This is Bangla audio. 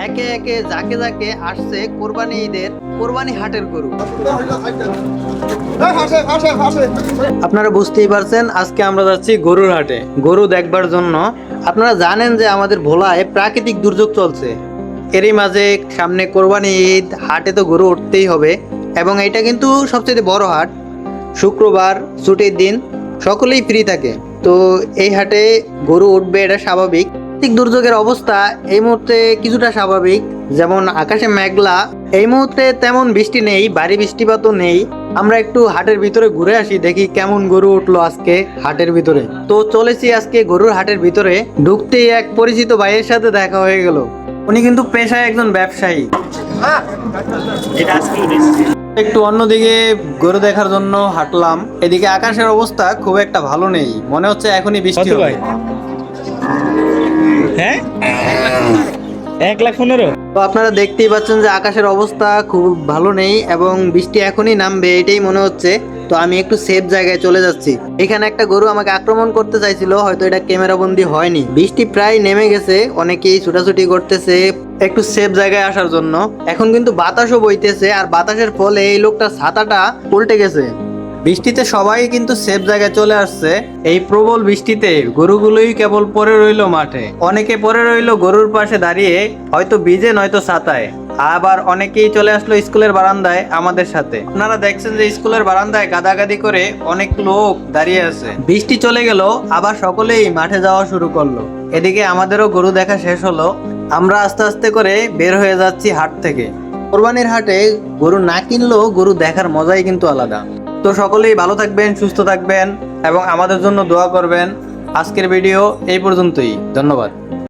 একে একে যাকে যাকে আসছে কোরবানি ঈদের কোরবানি হাটের গরু। আপনারা বুঝতেই পারছেন আজকে আমরা যাচ্ছি গরুর হাটে গরু দেখবার জন্য। আপনারা জানেন যে আমাদের ভোলায় প্রাকৃতিক দুর্যোগ চলছে, এরই মাঝে সামনে কোরবানি ঈদ, হাটে তো গরু উঠতেই হবে। এবং এটা কিন্তু সবচেয়ে বড় হাট, শুক্রবার ছুটির দিন, সকলেই ফ্রি থাকে। তো এই হাটে গরু উঠবে, এটা স্বাভাবিক। প্রাকৃতিক দুর্যোগের অবস্থা এই মুহূর্তে কিছুটা স্বাভাবিক, যেমন আকাশে মেঘলা, এই মুহূর্তে তেমন বৃষ্টি নেই, ভারী বৃষ্টিপাতও নেই। আমরা একটু হাটের ভিতরে ঘুরে আসি, দেখি কেমন গরু উঠলো আজকে হাটের ভিতরে। তো চলেছি আজকে গরুর হাটের ভিতরে। ঢুকতেই এক পরিচিত ভাইয়ের সাথে দেখা হয়ে গেল। উনি কিন্তু পেশায় একজন ব্যবসায়ী। একটু অন্যদিকে গরু দেখার জন্য হাঁটলাম। এদিকে আকাশের অবস্থা খুব একটা ভালো নেই, মনে হচ্ছে এখনই বৃষ্টি হবে। হ্যাঁ 1,15,000। তো আপনারা দেখতেই পাচ্ছেন যে আকাশের অবস্থা খুব ভালো নেই এবং বৃষ্টি এখনই নামবে এটাই মনে হচ্ছে। তো আমি একটু সেফ জায়গায় চলে যাচ্ছি। এখানে একটা গরু আমাকে আক্রমণ করতে চাইছিল, হয়তো এটা ক্যামেরা বন্দি হয়নি। বৃষ্টি প্রায় নেমে গেছে, অনেকেই ছুটাছুটি করতেছে একটু সেফ জায়গায় আসার জন্য। এখন কিন্তু বাতাসও বইতেছে, আর বাতাসের ফলে এই লোকটার ছাতাটা উল্টে গেছে। বৃষ্টিতে সবাই কিন্তু সেফ জায়গায় চলে আসছে। এই প্রবল বৃষ্টিতে গরুগুলোই কেবল পড়ে রইলো মাঠে, অনেকে পড়ে রইলো গরুর পাশে দাঁড়িয়ে, হয়তো ভিজে নয়তো ছাতায়। আবার অনেকেই চলে আসলো স্কুলের বারান্দায় আমাদের সাথে। আপনারা দেখছেন যে স্কুলের বারান্দায় গাদাগাদি করে অনেক লোক দাঁড়িয়ে আছে। বৃষ্টি চলে গেল, আবার সকলেই মাঠে যাওয়া শুরু করলো। এদিকে আমাদেরও গরু দেখা শেষ হলো। আমরা আস্তে আস্তে করে বের হয়ে যাচ্ছি হাট থেকে। কোরবানির হাটে গরু না কিনলেও গরু দেখার মজাই কিন্তু আলাদা। তো সকলেই ভালো থাকবেন, সুস্থ থাকবেন এবং আমাদের জন্য দোয়া করবেন। আজকের ভিডিও এই পর্যন্তই, ধন্যবাদ।